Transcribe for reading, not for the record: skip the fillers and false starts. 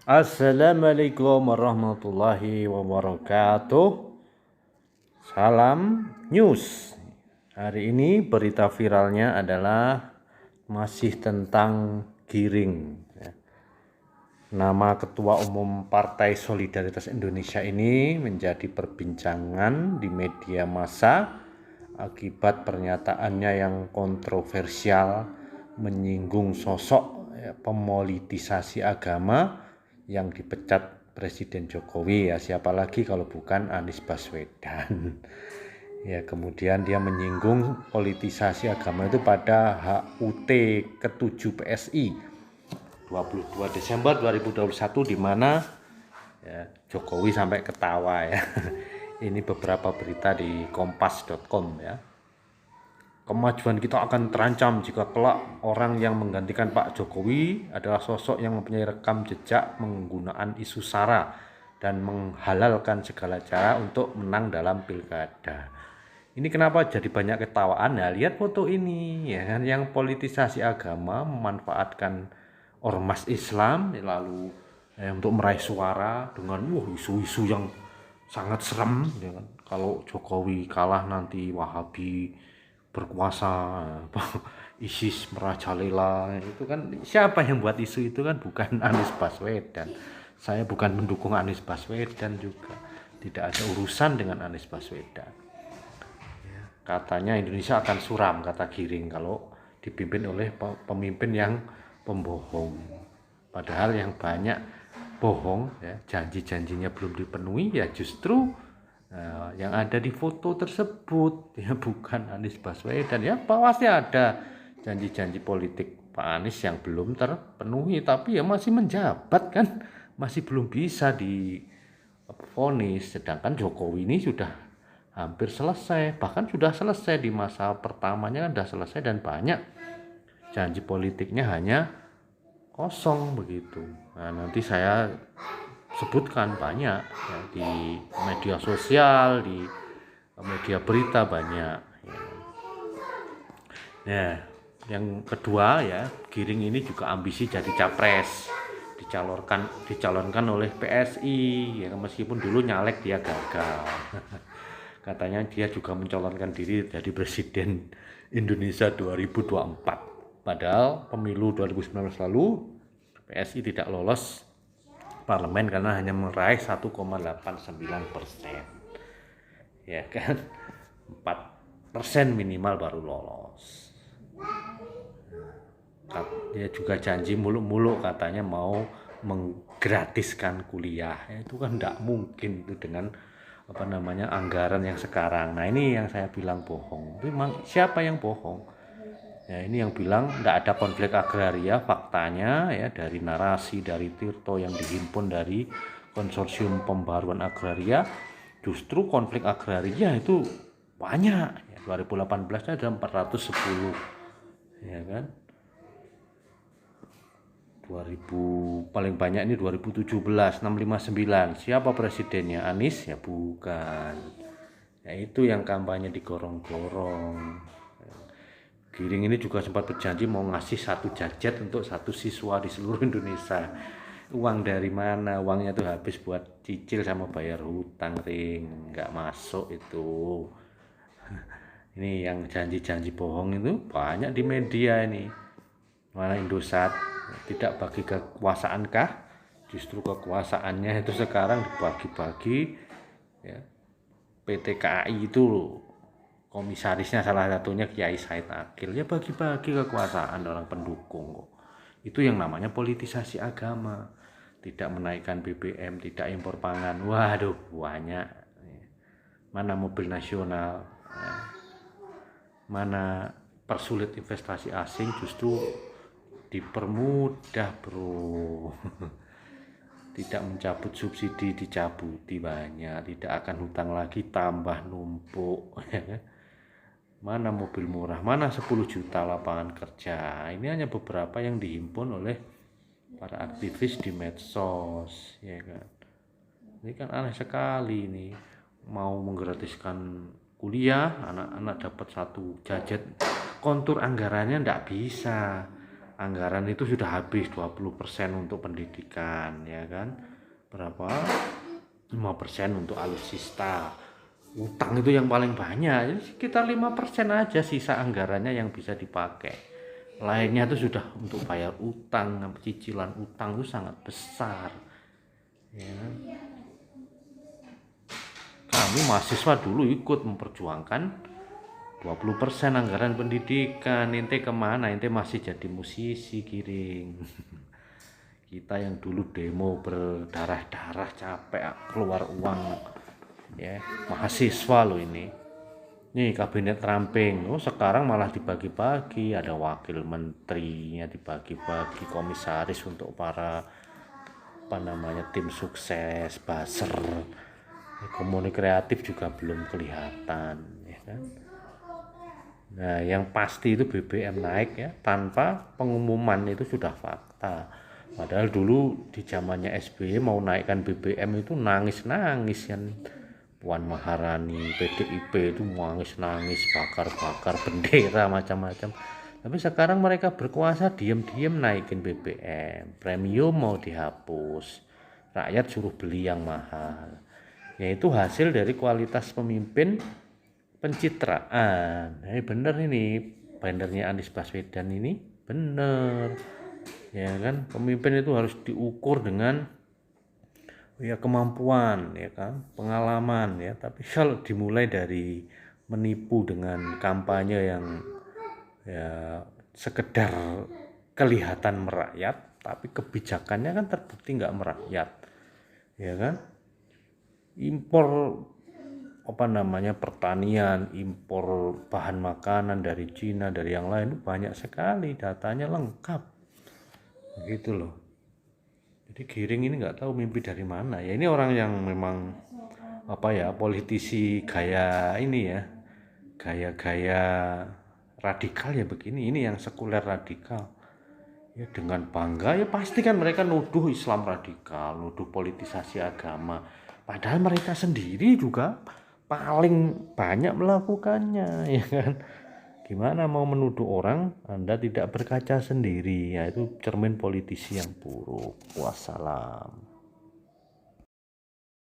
Assalamualaikum warahmatullahi wabarakatuh. Salam news. Hari ini berita viralnya adalah masih tentang Giring. Nama Ketua Umum Partai Solidaritas Indonesia ini menjadi perbincangan di media massa akibat pernyataannya yang kontroversial menyinggung sosok pemolitisasi agama yang dipecat Presiden Jokowi. Ya siapa lagi kalau bukan Anies Baswedan. Ya kemudian dia menyinggung politisasi agama itu pada HUT ke-7 PSI 22 Desember 2021 di mana ya, Jokowi sampai ketawa ya. Ini beberapa berita di kompas.com ya. Kemajuan kita akan terancam jika kelak orang yang menggantikan Pak Jokowi adalah sosok yang mempunyai rekam jejak penggunaan isu sara dan menghalalkan segala cara untuk menang dalam pilkada. Ini kenapa jadi banyak ketawaan? Ya lihat foto ini ya kan, yang politisasi agama memanfaatkan ormas Islam lalu untuk meraih suara dengan isu-isu yang sangat serem ya kan. Kalau Jokowi kalah nanti Wahabi berkuasa, ISIS merajalela, itu kan siapa yang buat isu itu kan bukan Anies Baswedan. Saya bukan mendukung Anies Baswedan juga, tidak ada urusan dengan Anies Baswedan. Katanya Indonesia akan suram, kata Giring, kalau dipimpin oleh pemimpin yang pembohong. Padahal yang banyak bohong, ya, janji-janjinya belum dipenuhi, ya justru yang ada di foto tersebut ya bukan Anies Baswedan. Ya pasti ada janji-janji politik Pak Anies yang belum terpenuhi, tapi ya masih menjabat kan, masih belum bisa divonis. Sedangkan Jokowi ini sudah hampir selesai, bahkan sudah selesai di masa pertamanya kan sudah selesai, dan banyak janji politiknya hanya kosong begitu. Nah, nanti saya sebutkan banyak ya, di media sosial, di media berita banyak ya. Nah, yang kedua ya, Giring ini juga ambisi jadi capres, dicalonkan oleh PSI ya, meskipun dulu nyalek dia gagal. Katanya dia juga mencalonkan diri jadi presiden Indonesia 2024. Padahal pemilu 2019 lalu PSI tidak lolos parlemen karena hanya meraih 1,89%. Ya kan, 4% minimal baru lolos. Dia juga janji muluk-muluk katanya mau menggratiskan kuliah. Itu kan tidak mungkin itu dengan anggaran yang sekarang. Nah ini yang saya bilang bohong. Memang siapa yang bohong? Ya ini yang bilang tidak ada konflik agraria, faktanya ya dari narasi dari Tirto yang dihimpun dari konsorsium pembaruan agraria, justru konflik agraria itu banyak ya, 2018 ada 410 ya kan, 2000 paling banyak ini 2017 659. Siapa presidennya? Anies? Ya bukan. Ya itu yang kampanye digorong-gorong. Giring ini juga sempat berjanji mau ngasih 1 jajet untuk 1 siswa di seluruh Indonesia. Uang dari mana? Uangnya tuh habis buat cicil sama bayar hutang, Ring. Nggak masuk itu. Ini yang janji-janji bohong itu banyak di media ini. Mana Indosat tidak bagi kekuasaan kah? Justru kekuasaannya itu sekarang dibagi-bagi ya. PT KAI itu komisarisnya salah satunya Kiai Said Akil, ya bagi-bagi kekuasaan orang pendukung kok. Itu yang namanya politisasi agama. Tidak menaikkan BBM, tidak impor pangan. Waduh banyak. Mana mobil nasional, mana persulit investasi asing, justru dipermudah bro. Tidak mencabut subsidi, dicabuti banyak. Tidak akan hutang lagi, tambah numpuk. Mana mobil murah, mana 10 juta lapangan kerja. Ini hanya beberapa yang dihimpun oleh para aktivis di medsos ya kan. Ini kan aneh sekali nih, mau menggratiskan kuliah, anak-anak dapat 1 jajet, kontur anggarannya enggak bisa. anggaran itu sudah habis 20% untuk pendidikan, ya kan? Berapa? 5% untuk alutsista. Utang itu yang paling banyak, sekitar 5% aja sisa anggarannya yang bisa dipakai. Lainnya itu sudah untuk bayar utang, cicilan utang itu sangat besar. Ya. Kami mahasiswa dulu ikut memperjuangkan 20% anggaran pendidikan. Ente kemana? Ente masih jadi musisi, Giring. Kita yang dulu demo berdarah-darah capek keluar uang, ya mahasiswa loh ini. Nih kabinet ramping, oh sekarang malah dibagi-bagi, ada wakil menterinya dibagi-bagi, komisaris untuk para tim sukses, buzzer, ekonomi kreatif juga belum kelihatan, ya kan? Nah, yang pasti itu BBM naik ya, tanpa pengumuman itu sudah fakta. Padahal dulu di zamannya SBY mau naikkan BBM itu nangis-nangis kan. Puan Maharani, PDIP itu nangis-nangis, bakar-bakar bendera macam-macam. Tapi sekarang mereka berkuasa, diam-diam naikin BBM, premium mau dihapus, rakyat suruh beli yang mahal. Yaitu hasil dari kualitas pemimpin pencitraan. Bener ini, bannernya Anies Baswedan ini bener, ya kan? Pemimpin itu harus diukur dengan ya kemampuan, ya kan, pengalaman, ya. Tapi kalau dimulai dari menipu dengan kampanye yang ya sekedar kelihatan merakyat, tapi kebijakannya kan terbukti nggak merakyat, ya kan? Impor pertanian, impor bahan makanan dari Cina, dari yang lain banyak sekali, datanya lengkap, gitu loh. Jadi Giring ini nggak tahu mimpi dari mana ya. Ini orang yang memang politisi gaya ini ya, gaya-gaya radikal ya begini. Ini yang sekuler radikal ya, dengan bangga ya pasti kan mereka nuduh Islam radikal, nuduh politisasi agama, padahal mereka sendiri juga paling banyak melakukannya, ya kan? Gimana mau menuduh orang Anda tidak berkaca sendiri? Ya itu cermin politisi yang buruk. Wassalam.